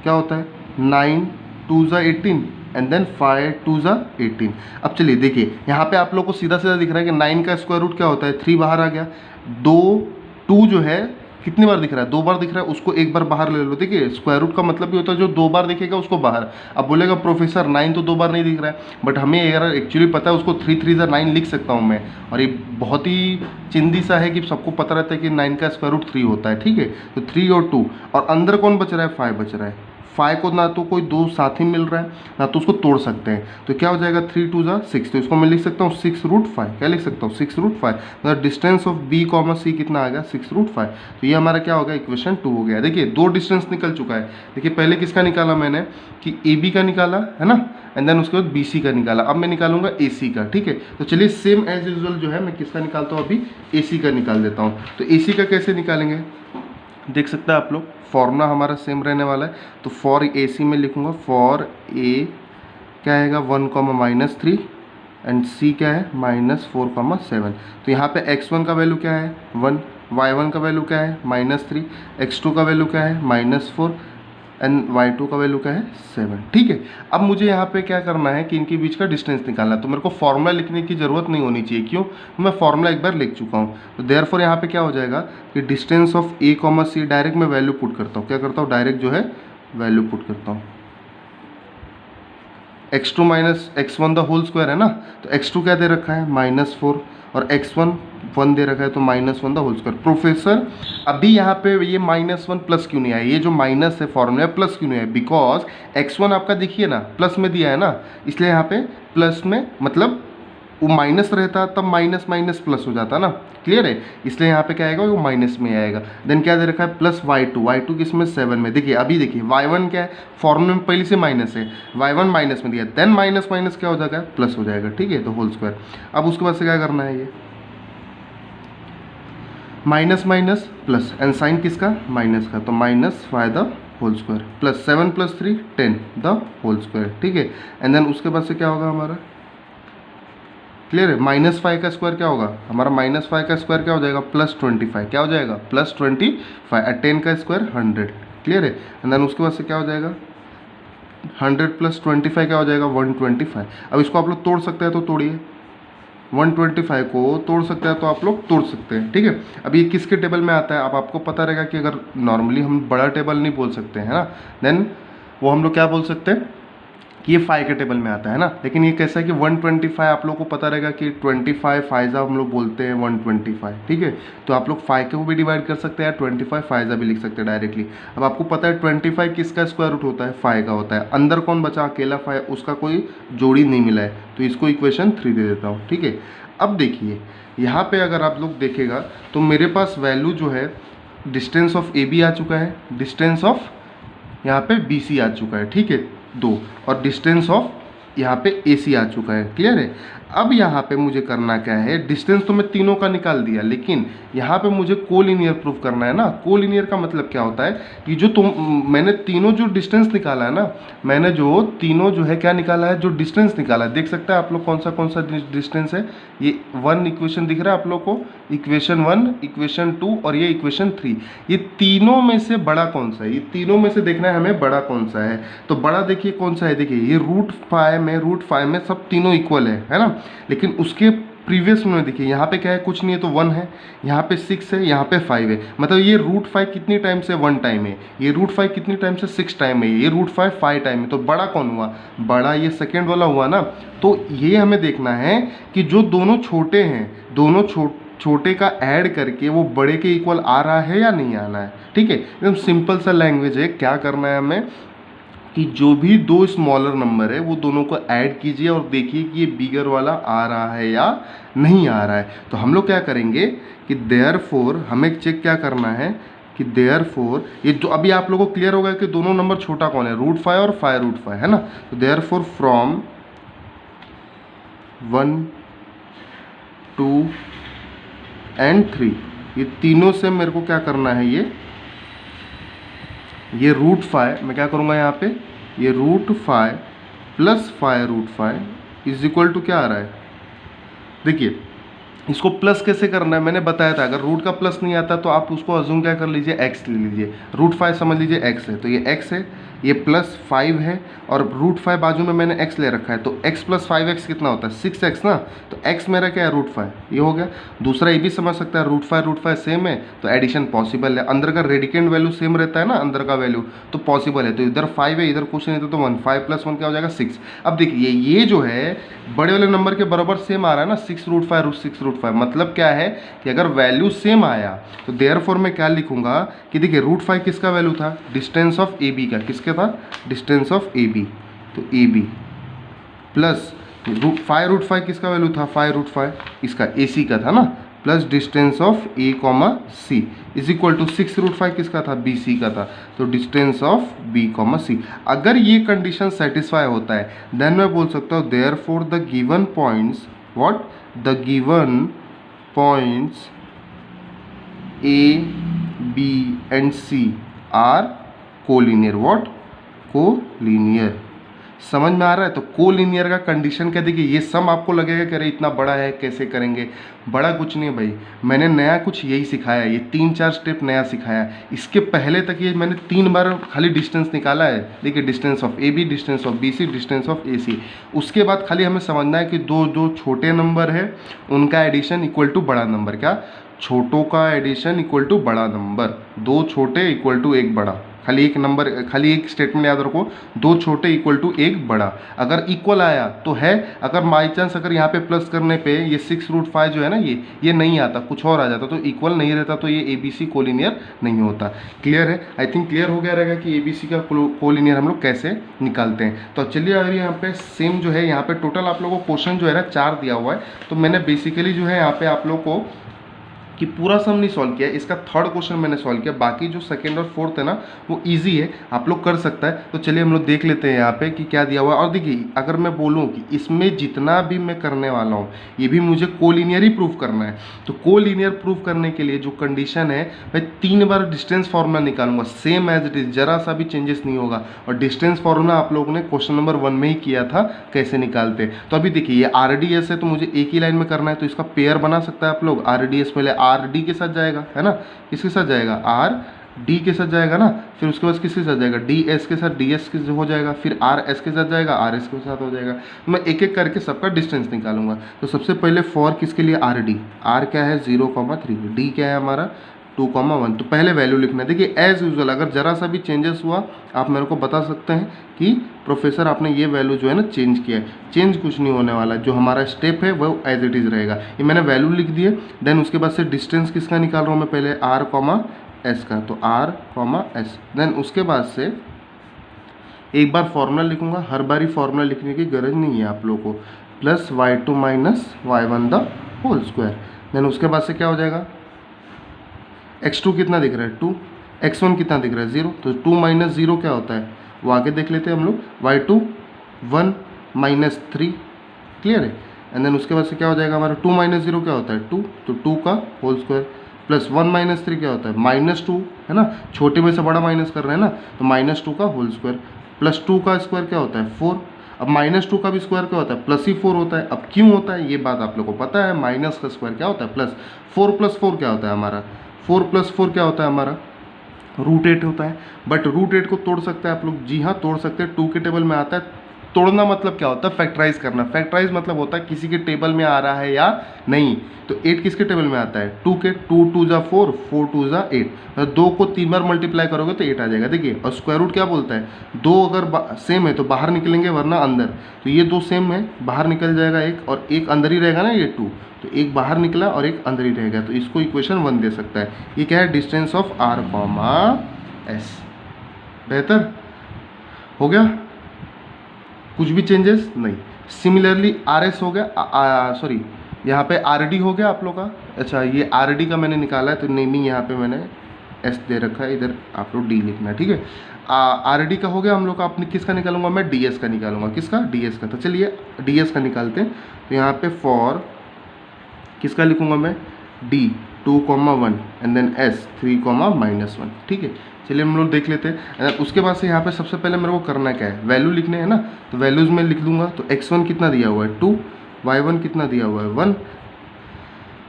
क्या होता है 9 2 जा 18, एंड देन 5 2 जा 18। अब चलिए देखिए यहाँ पे आप लोग को सीधा सीधा दिख रहा है कि 9 का स्क्वायर रूट क्या होता है 3, बाहर आ गया। 2 जो है कितनी बार दिख रहा है? 2 बार दिख रहा है, उसको एक बार बाहर ले लो। देखिए स्क्वायर रूट का मतलब भी होता है जो 2 बार दिखेगा उसको बाहर। अब बोलेगा प्रोफेसर 9 तो 2 बार नहीं दिख रहा है, बट हमें अगर एक्चुअली पता है उसको 3 3 9 लिख सकता हूँ मैं। और ये बहुत ही चिंदी सा है कि सबको पता रहता है कि 9 का स्क्वायर रूट 3 होता है, ठीक है। तो 3 और 2, और अंदर कौन बच रहा है? 5 बच रहा है। 5 को ना तो कोई दो साथ ही मिल रहा है, ना तो उसको तोड़ सकते हैं। तो क्या हो जाएगा? 3 2 ज़ा 6, तो इसको मैं लिख सकता हूँ 6√5। क्या लिख सकता हूँ? 6√5। मतलब डिस्टेंस ऑफ बी कॉमा सी कितना आ गया? 6√5। तो ये हमारा क्या हो गया? इक्वेशन 2 हो गया। देखिए दो डिस्टेंस निकल चुका है। देखिए पहले किसका निकाला मैंने कि ए बी का निकाला है ना, एंड देन उसके बाद बी सी का निकाला। अब मैं निकालूंगा ए सी का, ठीक है। तो चलिए सेम एज यूजुअल जो है मैं किसका निकालता हूँ, अभी ए सी का निकाल देता हूँ। तो ए सी का कैसे निकालेंगे देख सकते हैं आप लोग, फॉर्मूला हमारा सेम रहने वाला है। तो फॉर ए सी में लिखूंगा फॉर ए क्या आएगा? 1, एंड सी क्या है? -4, 7। तो यहाँ पे x1 का वैल्यू क्या है? 1, y1 का वैल्यू क्या है? -3, x2 का वैल्यू क्या है? -4, एंड y2 का वैल्यू क्या है? 7, ठीक है। अब मुझे यहाँ पे क्या करना है कि इनके बीच का डिस्टेंस निकालना है। तो मेरे को फॉर्मूला लिखने की ज़रूरत नहीं होनी चाहिए, क्यों? मैं फॉर्मूला एक बार लिख चुका हूँ। तो देयरफॉर यहाँ पे क्या हो जाएगा कि distance of A comma C, direct मैं वैल्यू पुट करता हूँ। क्या करता हूँ? डायरेक्ट जो है वैल्यू पुट करता हूँ। x2 minus x1 the whole square है ना, तो x2 क्या दे रखा है? -4, और x1 1 दे रखा है, तो -1 द होल स्क्वायर। प्रोफेसर अभी यहाँ पे ये -1 प्लस क्यों नहीं आया? ये जो माइनस है फॉर्मूला प्लस क्यों नहीं आया? बिकॉज x1 आपका देखिए ना प्लस में दिया है ना, इसलिए यहाँ पे प्लस में, मतलब वो माइनस रहता तब माइनस माइनस प्लस हो जाता ना, क्लियर है। इसलिए यहाँ पे क्या आएगा? वो माइनस में आएगा। देन क्या दे रखा है? प्लस y2 किस में? 7 में। देखिए अभी देखिए y1 क्या है? फॉर्मूले में पहले से माइनस है, y1 माइनस में दिया, देन माइनस माइनस क्या हो जाएगा? प्लस हो जाएगा, ठीक है। तो होल स्क्वायर। अब उसके बाद से क्या करना है? ये minus minus plus, and sign किसका? माइनस का, तो -5 the whole square plus 7 + 3 10 the whole square, ठीक है। एंड देन उसके बाद से क्या होगा हमारा? क्लियर है। -5 का स्क्वायर क्या होगा हमारा? -5 का स्क्वायर क्या हो जाएगा? +25। क्या हो जाएगा? +25। 10 का स्क्वायर 100, क्लियर है। एंड देन उसके बाद से क्या हो जाएगा? 100 + 25 क्या हो जाएगा? 125। अब इसको आप लोग तोड़ सकते हैं तो तोड़िए, 125 को तोड़ सकते हैं तो आप लोग तोड़ सकते हैं, ठीक है। अब ये किसके टेबल में आता है? अब आपको पता रहेगा कि अगर नॉर्मली हम बड़ा टेबल नहीं बोल सकते हैं ना, देन वो हम लोग क्या बोल सकते हैं कि ये 5 के टेबल में आता है ना। लेकिन ये कैसा है कि 125 आप लोग को पता रहेगा कि 25 फाइजा हम लोग बोलते हैं 125, ठीक है। तो आप लोग 5 को भी डिवाइड कर सकते हैं, 25 फाइजा भी लिख सकते हैं डायरेक्टली। अब आपको पता है 25 किसका स्क्वायर रूट होता है? 5 का होता है। अंदर कौन बचा? अकेला 5, उसका कोई जोड़ी नहीं मिला है, तो इसको इक्वेशन 3 दे देता हूँ, ठीक है। अब देखिए यहाँ पे अगर आप लोग देखेगा तो मेरे पास वैल्यू जो है डिस्टेंस ऑफ ए बी आ चुका है, डिस्टेंस ऑफ यहाँ पे बी सी आ चुका है, ठीक है 2, और डिस्टेंस ऑफ यहाँ पे ए सी आ चुका है, क्लियर है। अब यहाँ पे मुझे करना क्या है? डिस्टेंस तो मैं तीनों का निकाल दिया, लेकिन यहाँ पे मुझे कोलिनियर प्रूफ करना है ना। कोलिनियर का मतलब क्या होता है कि जो मैंने तीनों जो डिस्टेंस निकाला है ना, मैंने जो तीनों जो है क्या निकाला है? जो डिस्टेंस निकाला है। देख सकते हैं आप लोग कौन सा डिस्टेंस है? ये 1 इक्वेशन दिख रहा है आप लोग को, इक्वेशन 1, इक्वेशन 2 और ये इक्वेशन 3। ये तीनों में से बड़ा कौन सा है? ये तीनों में से देखना है हमें बड़ा कौन सा है। तो बड़ा देखिए कौन सा है? देखिए ये √5 में सब तीनों इक्वल है ना। लेकिन उसके प्रीवियस में देखिए यहाँ पे क्या है? कुछ नहीं है, तो 1 है, यहाँ पे 6 है, यहाँ पे 5 है। मतलब ये √5 कितनी टाइम से? 1 टाइम है। ये √5 कितनी टाइम से? 6 टाइम है। ये √5 5 टाइम है। तो बड़ा कौन हुआ? बड़ा ये सेकेंड वाला हुआ ना। तो ये हमें देखना है कि जो दोनों छोटे हैं, दोनों छोटे का ऐड करके वो बड़े के इक्वल आ रहा है या नहीं आना है, ठीक है। एकदम सिंपल सा लैंग्वेज है। क्या करना है हमें कि जो भी दो स्मॉलर नंबर है वो दोनों को ऐड कीजिए और देखिए कि ये बिगर वाला आ रहा है या नहीं आ रहा है। तो हम लोग क्या करेंगे कि देयरफॉर हमें चेक क्या करना है कि देयरफॉर ये जो अभी आप लोगों को क्लियर होगा कि दोनों नंबर छोटा कौन है? √5 और 5√5 है ना। तो देयरफॉर फ्रॉम 1, 2 एंड 3 ये तीनों से मेरे को क्या करना है? ये √5 मैं क्या करूँगा यहाँ पे? ये √5 + 5√5 इज इक्वल टू क्या आ रहा है? देखिए इसको प्लस कैसे करना है मैंने बताया था। अगर रूट का प्लस नहीं आता तो आप उसको अज्यूम क्या कर लीजिए? x ले लीजिए। √5 समझ लीजिए x है, तो ये x है, ये +5 है और √5 बाजू में मैंने x ले रखा है, तो x + 5x कितना होता है 6x ना, तो x मेरा क्या है √5, ये हो गया। दूसरा ये भी समझ सकता है √5 सेम है तो एडिशन पॉसिबल है, अंदर का रेडिकेंड वैल्यू सेम रहता है ना, अंदर का वैल्यू तो पॉसिबल है। तो इधर 5 है, इधर कुछ नहीं था तो 1, 5 + 1 क्या हो जाएगा 6। अब देखिए ये जो है बड़े वाले नंबर के बराबर सेम आ रहा है ना, 6√5 6√5, मतलब क्या है कि अगर वैल्यू सेम आया तो देयरफॉर मैं क्या लिखूंगा कि देखिए √5 किसका वैल्यू था, डिस्टेंस ऑफ ए बी का, किसका था, डिस्टेंस ऑफ ए बी, तो ए बी प्लस 5√5 किसका वैल्यू था, 5√5 इसका ए सी का था ना, plus distance of A comma C is equal to 6√5 किसका था, बी सी का था, तो distance of B comma C. अगर ये कंडीशन सेटिस्फाई होता है देन मैं बोल सकता हूँ therefore the given points what, the given points A B and C are collinear, what, collinear. समझ में आ रहा है? तो कोलिनियर का कंडीशन क्या, देखिए ये सम आपको लगेगा कि अरे इतना बड़ा है कैसे करेंगे, बड़ा कुछ नहीं है भाई, मैंने नया कुछ यही सिखाया, ये 3-4 स्टेप नया सिखाया। इसके पहले तक ये मैंने 3 बार खाली डिस्टेंस निकाला है, देखिए distance of A B, distance of B C, distance of A C. उसके बाद खाली हमें समझना है कि दो छोटे नंबर है उनका एडिशन इक्वल टू बड़ा नंबर, क्या, छोटों का एडिशन इक्वल टू बड़ा नंबर, 2 छोटे इक्वल टू 1 बड़ा। खाली एक नंबर, खाली एक स्टेटमेंट याद रखो, 2 छोटे इक्वल टू 1 बड़ा। अगर इक्वल आया तो है, अगर बाई चांस अगर यहाँ पे प्लस करने पे ये 6√5 जो है ना ये नहीं आता, कुछ और आ जाता तो इक्वल नहीं रहता, तो ये ए बी सी कोलिनियर नहीं होता। क्लियर है? आई थिंक क्लियर हो गया रहेगा कि ए बी सी का कोलिनियर हम लोग कैसे निकालते हैं। तो चलिए अगर यहाँ पे सेम जो है, यहाँ पे टोटल आप लोगों को क्वेश्चन जो है ना 4 दिया हुआ है, तो मैंने बेसिकली जो है यहाँ पे आप लोग को कि पूरा सम नहीं सॉल्व किया, इसका 3rd क्वेश्चन मैंने सॉल्व किया, बाकी जो 2nd और 4th है ना वो इजी है, आप लोग कर सकता है। तो चलिए हम लोग देख लेते हैं यहाँ पे कि क्या दिया हुआ है। और देखिए अगर मैं बोलूँ कि इसमें जितना भी मैं करने वाला हूँ ये भी मुझे कोलिनियर ही प्रूफ करना है, तो कोलिनियर प्रूफ करने के लिए जो कंडीशन है मैं 3 बार डिस्टेंस फार्मूला निकालूंगा, सेम एज इट इज, जरा सा भी चेंजेस नहीं होगा। और डिस्टेंस फार्मूला आप लोगों ने क्वेश्चन नंबर 1 में ही किया था कैसे निकालते। तो अभी देखिए ये RDS है तो मुझे एक ही लाइन में करना है, तो इसका पेयर बना सकता है आप लोग। RDS पहले RD के साथ जाएगा है ना, किसके साथ जाएगा, RD के साथ जाएगा ना, फिर उसके बाद किसके साथ जाएगा, DS के साथ DS के हो जाएगा, फिर RS के साथ जाएगा, RS के साथ हो जाएगा। मैं एक एक करके सबका डिस्टेंस निकालूंगा। तो सबसे पहले फॉर किसके लिए, RD, R क्या है 0,3, D क्या है हमारा 2,1। तो पहले वैल्यू लिखना है। देखिए एज यूजुअल अगर जरा सा भी चेंजेस हुआ आप मेरे को बता सकते हैं कि प्रोफेसर आपने ये वैल्यू जो है ना चेंज किया है। चेंज कुछ नहीं होने वाला, जो हमारा स्टेप है वो एज इट इज़ रहेगा। ये मैंने वैल्यू लिख दिए, देन उसके बाद से डिस्टेंस किसका निकाल रहा हूँ मैं, पहले R,S का, तो R,S। देन उसके बाद से एक बार फॉर्मूला लिखूंगा, हर बार ही फॉर्मूला लिखने की गरज नहीं है आप लोगों को, +y2 - y1 the whole square. Then उसके बाद से क्या हो जाएगा, x2 कितना दिख रहा है 2, x1 कितना दिख रहा है 0, तो 2 - 0 क्या होता है वो आगे देख लेते हैं हम लोग, y2 1 - 3, क्लियर है। एंड देन उसके बाद से क्या हो जाएगा हमारा 2 - 0 क्या होता है 2, तो 2 का होल स्क्वायर, प्लस 1 - 3 क्या होता है -2 है ना, छोटे में से बड़ा माइनस कर रहे हैं ना, तो -2 का होल स्क्वायर, प्लस 2 का स्क्वायर क्या होता है 4। अब -2 का भी स्क्वायर क्या होता है प्लस ही 4 होता है। अब क्यों होता है ये बात आप लोग को पता है, माइनस का स्क्वायर क्या होता है प्लस, 4 + 4 क्या होता है हमारा, 4 + 4 क्या होता है हमारा √8 होता है। बट √8 को तोड़ सकते हैं आप लोग, जी हाँ तोड़ सकते हैं, 2 के टेबल में आता है। तोड़ना मतलब क्या होता है, फैक्टराइज करना। फैक्टराइज मतलब होता है किसी के टेबल में आ रहा है या नहीं। तो 8 किसके टेबल में आता है 2 के, 2 2 जा 4, 4 2 जा 8, 2 को 3 बार मल्टीप्लाई करोगे तो 8 आ जाएगा। देखिए और स्क्वायर रूट क्या बोलता है, 2 अगर सेम है तो बाहर निकलेंगे वरना अंदर, तो ये 2 सेम है बाहर निकल जाएगा एक, और एक अंदर ही रहेगा ना ये 2, तो एक बाहर निकला और एक अंदर ही रहेगा, तो इसको इक्वेशन 1 दे सकता है। ये क्या है, डिस्टेंस ऑफ R,S। बेहतर हो गया, कुछ भी चेंजेस नहीं। सिमिलरली RS हो गया, सॉरी यहाँ पे RD हो गया आप लोग का। अच्छा ये RD का मैंने निकाला है तो नेमिंग यहाँ पे मैंने S दे रखा है, इधर आप लोग D लिखना है, ठीक है। RD का हो गया हम लोग का। अपने किसका निकालूंगा मैं, DS का निकालूंगा, किसका, DS का। तो चलिए DS का निकालते हैं। तो यहाँ पे फॉर किसका लिखूंगा मैं, D 2,1 एंड देन S 3,-1, ठीक है। चलिए हम लोग देख लेते हैं। उसके बाद से यहाँ पे सबसे पहले मेरे को करना क्या है, वैल्यू लिखने हैं ना, तो वैल्यूज़ में लिख दूंगा। तो x1 कितना दिया हुआ है 2, y1 कितना दिया हुआ है 1,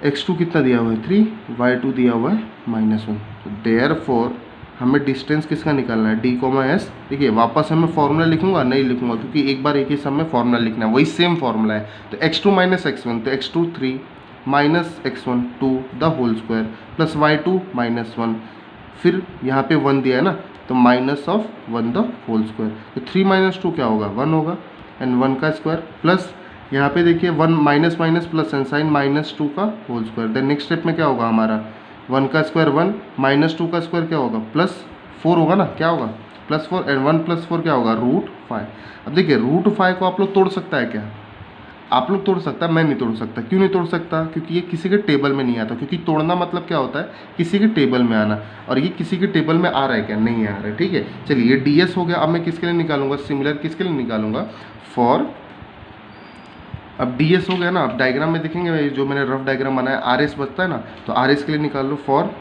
x2 कितना दिया हुआ है 3, y2 दिया हुआ है -1। तो देयरफॉर हमें डिस्टेंस किसका निकालना है, डी कोमा एस। देखिए वापस मैं फॉर्मूला लिखूंगा, नहीं लिखूंगा क्योंकि एक बार एक ही सम में फॉर्मूला लिखना है, वही सेम फॉर्मूला है। तो x2 माइनस x1, तो x2 3 minus x1 2 the whole square plus y2 minus 1, फिर यहाँ पे 1 दिया है ना, तो minus of 1 the whole square. तो 3 माइनस 2 क्या होगा, 1 होगा, एंड 1 का स्क्वायर प्लस यहाँ पे देखिए 1 minus minus plus and sign minus 2 का whole square. Then next step में क्या होगा हमारा, 1 का स्क्वायर 1 माइनस 2 का स्क्वायर क्या होगा, प्लस 4 होगा ना, क्या होगा प्लस 4, एंड 1 प्लस 4 क्या होगा, रूट 5। अब देखिए रूट 5 को आप लोग तोड़ सकता है क्या, आप लोग तोड़ सकता है, मैं नहीं तोड़ सकता। क्यों नहीं तोड़ सकता, क्योंकि ये किसी के टेबल में नहीं आता। क्योंकि तोड़ना मतलब क्या होता है, किसी के टेबल में आना, और ये किसी के टेबल में आ रहा है क्या, नहीं आ रहा है। ठीक है, चलिए ये डी एस हो गया। अब मैं किसके लिए निकालूंगा, सिमिलर किसके लिए निकालूंगा, फॉर, अब डी एस हो गया ना। अब डायग्राम में देखेंगे जो मैंने रफ डायग्राम बनाया, आर एस बचता है ना, तो आर एस के लिए निकाल लो। फॉर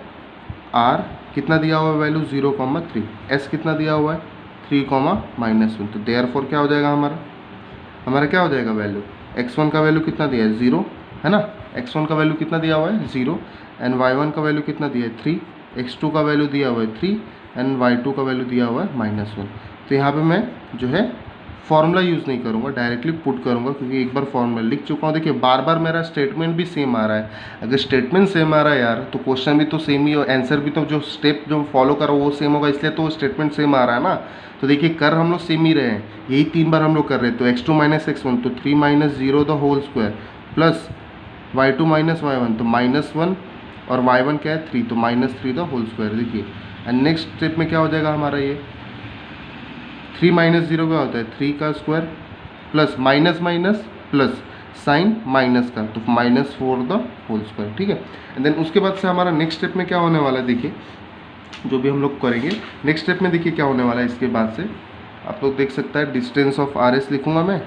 आर कितना दिया हुआ है वैल्यू 0,3, एस कितना दिया हुआ है 3,-1, तो देयरफॉर क्या हो जाएगा हमारा क्या हो जाएगा वैल्यू, x1 का वैल्यू कितना दिया है 0 है ना, x1 का वैल्यू कितना दिया हुआ है 0, एंड y1 का वैल्यू कितना दिया है 3, x2 का वैल्यू दिया हुआ है 3, एंड y2 का वैल्यू दिया हुआ है -1। तो यहाँ पे मैं जो है फॉर्मूला यूज़ नहीं करूँगा, डायरेक्टली पुट करूँगा, क्योंकि एक बार फॉर्मूला लिख चुका हूँ। देखिए बार बार मेरा स्टेटमेंट भी सेम आ रहा है। अगर स्टेटमेंट सेम आ रहा है यार, तो क्वेश्चन भी तो सेम ही, और आंसर भी तो जो स्टेप जो फॉलो करो वो सेम होगा, इसलिए तो स्टेटमेंट सेम आ रहा है ना। तो देखिए कर हम लोग सेम ही रहे हैं, यही 3 बार हम लोग कर रहे हैं। तो x2 माइनस x1, तो 3 minus 0 the whole square, plus y2 minus y1, तो -1, और y1 क्या है 3, तो -3 द होल स्क्वायर। देखिए एंड नेक्स्ट स्टेप में क्या हो जाएगा हमारा, ये 3 माइनस 0 क्या होता है 3 का square, plus minus minus plus sign minus का, तो -4 द होल स्क्वायर। ठीक है, एंड देन उसके बाद से हमारा नेक्स्ट स्टेप में क्या होने वाला है, देखिए जो भी हम लोग करेंगे नेक्स्ट स्टेप में, देखिए क्या होने वाला है। इसके बाद से आप लोग देख सकता है डिस्टेंस ऑफ आर एस लिखूंगा मैं,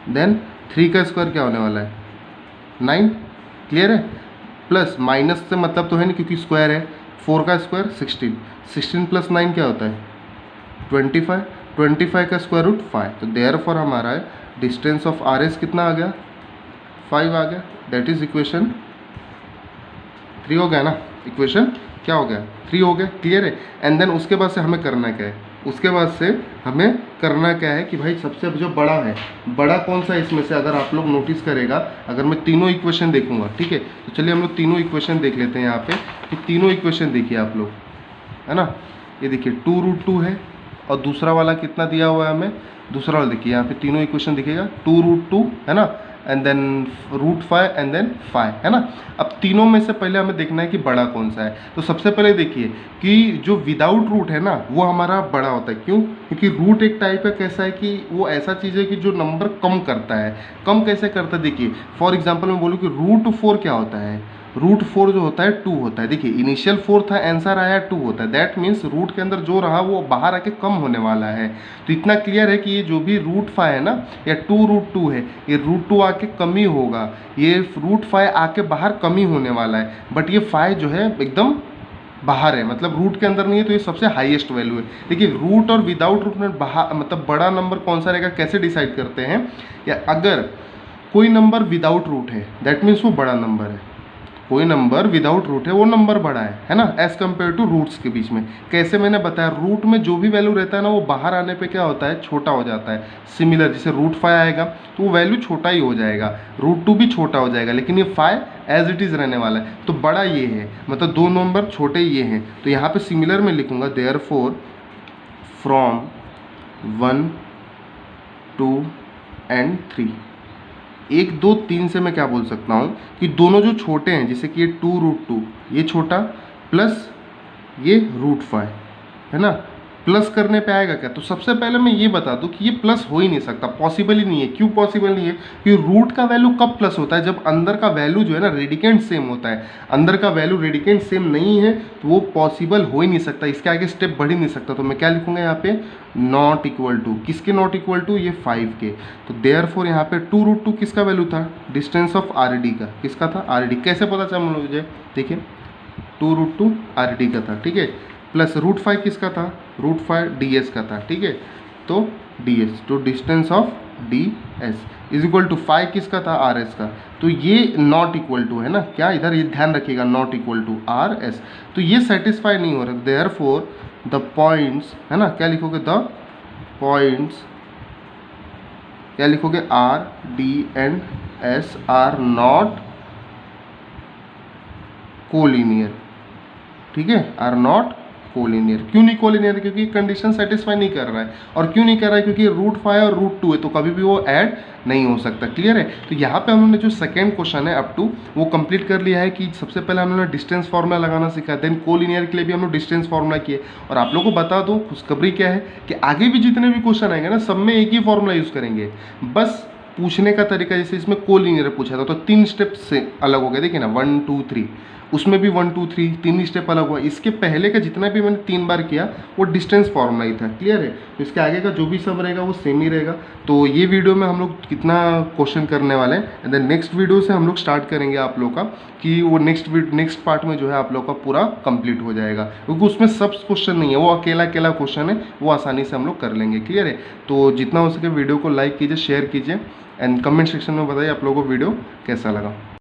देन 3 का स्क्वायर क्या होने वाला है 9, क्लियर है, प्लस माइनस से मतलब तो है नहीं क्योंकि स्क्वायर है, 4 का स्क्वायर 16, 16 प्लस 9 क्या होता है 25, 25 का स्क्वायर रूट 5। तो देयरफॉर हमारा है डिस्टेंस ऑफ आर एस कितना आ गया 5 आ गया, दैट इज इक्वेशन 3 हो गया ना, इक्वेशन क्या हो गया 3 हो गया, क्लियर है। एंड देन उसके बाद से हमें करना क्या है, उसके बाद से हमें करना क्या है कि भाई सबसे जो बड़ा है, बड़ा कौन सा है इसमें से, अगर आप लोग नोटिस करेगा, अगर मैं तीनों इक्वेशन देखूंगा, ठीक है, तो चलिए हम लोग तीनों इक्वेशन देख लेते हैं यहाँ पे। कि तीनों इक्वेशन देखिए आप लोग, है ना, ये देखिए 2√2 है, और दूसरा वाला कितना दिया हुआ है हमें, दूसरा वाला देखिए यहाँ पे तीनों इक्वेशन दिखेगा 2√2 है ना, एंड देन √5 एंड देन 5 है ना। अब तीनों में से पहले हमें देखना है कि बड़ा कौन सा है। तो सबसे पहले देखिए कि जो विदाउट रूट है ना वो हमारा बड़ा होता है। क्यों, क्योंकि रूट एक टाइप है कैसा है कि वो ऐसा चीज़ है कि जो नंबर कम करता है। कम कैसे करता है, देखिए फॉर एग्जाम्पल मैं बोलूँ कि √4 क्या होता है, √4 जो होता है 2 होता है। देखिए इनिशियल 4 था, आंसर आया 2 होता है, दैट मीन्स रूट के अंदर जो रहा वो बाहर आके कम होने वाला है। तो इतना क्लियर है कि ये जो भी √5 है ना या 2√2 है, ये √2 आके कम ही होगा, ये √5 आके बाहर कम ही होने वाला है। बट ये 5 जो है एकदम बाहर है, मतलब रूट के अंदर नहीं है, तो ये सबसे हाईएस्ट वैल्यू है। देखिए रूट और विदाउट रूट में बाहर मतलब बड़ा नंबर कौन सा रहेगा कैसे डिसाइड करते हैं, या अगर कोई नंबर विदाउट रूट है दैट मीन्स वो बड़ा नंबर है, कोई नंबर विदाउट रूट है वो नंबर बड़ा है ना, एज कम्पेयर टू रूट्स के बीच में। कैसे मैंने बताया, रूट में जो भी वैल्यू रहता है ना वो बाहर आने पे क्या होता है, छोटा हो जाता है। सिमिलर जैसे √5 आएगा तो वो वैल्यू छोटा ही हो जाएगा, √2 भी छोटा हो जाएगा, लेकिन ये 5 एज इट इज़ रहने वाला है। तो बड़ा ये है, मतलब दो नंबर छोटे ये हैं। तो यहाँ पे सिमिलर में लिखूंगा देयरफॉर फ्रॉम 1, 2 एंड 3, 1, 2, 3 से मैं क्या बोल सकता हूँ कि दोनों जो छोटे हैं, जैसे कि ये 2√2 ये छोटा प्लस ये √5 है ना, प्लस करने पे आएगा क्या। तो सबसे पहले मैं ये बता दूं कि ये प्लस हो ही नहीं सकता, पॉसिबल ही नहीं है। क्यों पॉसिबल नहीं है, कि रूट का वैल्यू कब प्लस होता है, जब अंदर का वैल्यू जो है ना रेडिकेंट सेम होता है। अंदर का वैल्यू रेडिकेंट सेम नहीं है तो वो पॉसिबल हो ही नहीं सकता, इसके आगे स्टेप बढ़ ही नहीं सकता। तो मैं क्या लिखूंगा यहाँ पे, नॉट इक्वल टू, किसके नॉट इक्वल टू, ये 5 के। तो देयरफॉर यहाँ पे 2√2 किसका वैल्यू था, डिस्टेंस ऑफ RD का, किसका था RD। कैसे पता चला मुझे, देखिए 2√2 RD का था, ठीक है, प्लस √5 किसका था, √5 DS का था, ठीक है। तो DS, तो distance of D S is equal to five किसका था, आर एस का। तो ये नॉट इक्वल टू है ना, क्या इधर ये ध्यान रखिएगा, not equal to R S. तो ये सेटिस्फाई नहीं हो रहा, देयरफॉर द पॉइंट्स है ना, क्या लिखोगे, द पॉइंट्स, क्या लिखोगे, R D and S R not collinear, ठीक है, आर नॉट कोलिनियर। क्यों नहीं कोलिनियर, क्योंकि कंडीशन सेटिस्फाई नहीं कर रहा है। और क्यों नहीं कर रहा है, क्योंकि रूट 5 और रूट 2 है, तो कभी भी वो ऐड नहीं हो सकता। क्लियर है। तो यहाँ पे हमने जो सेकंड क्वेश्चन है अप टू वो कंप्लीट कर लिया है कि सबसे पहले हमने डिस्टेंस फार्मूला लगाना सीखा, देन कोलिनियर के लिए भी हम लोग डिस्टेंस फार्मूला किए। और आप लोगों को बता दूं खुशखबरी क्या है कि आगे भी जितने भी क्वेश्चन आएंगे ना, सब में एक ही फार्मूला यूज़ करेंगे, बस पूछने का तरीका, जैसे इसमें कोलिनियर पूछा था तो 3 स्टेप से अलग हो गया, देखिए ना 1 2 3, उसमें भी 1 2 3 3 स्टेप अलग हुआ। इसके पहले का जितना भी मैंने 3 बार किया वो डिस्टेंस फार्मूला ही था। क्लियर है। तो इसके आगे का जो भी सब रहेगा वो सेम ही रहेगा। तो ये वीडियो में हम लोग कितना क्वेश्चन करने वाले हैं, एंड देन नेक्स्ट वीडियो से हम लोग स्टार्ट करेंगे आप लोग का, कि वो नेक्स्ट पार्ट में जो है आप लोग का पूरा कंप्लीट हो जाएगा, क्योंकि उसमें सब क्वेश्चन नहीं है, वो अकेला अकेला क्वेश्चन है, वो आसानी से हम लोग कर लेंगे। क्लियर है। तो जितना हो सके वीडियो को लाइक कीजिए, शेयर कीजिए, एंड कमेंट सेक्शन में बताइए आप लोगों को वीडियो कैसा लगा।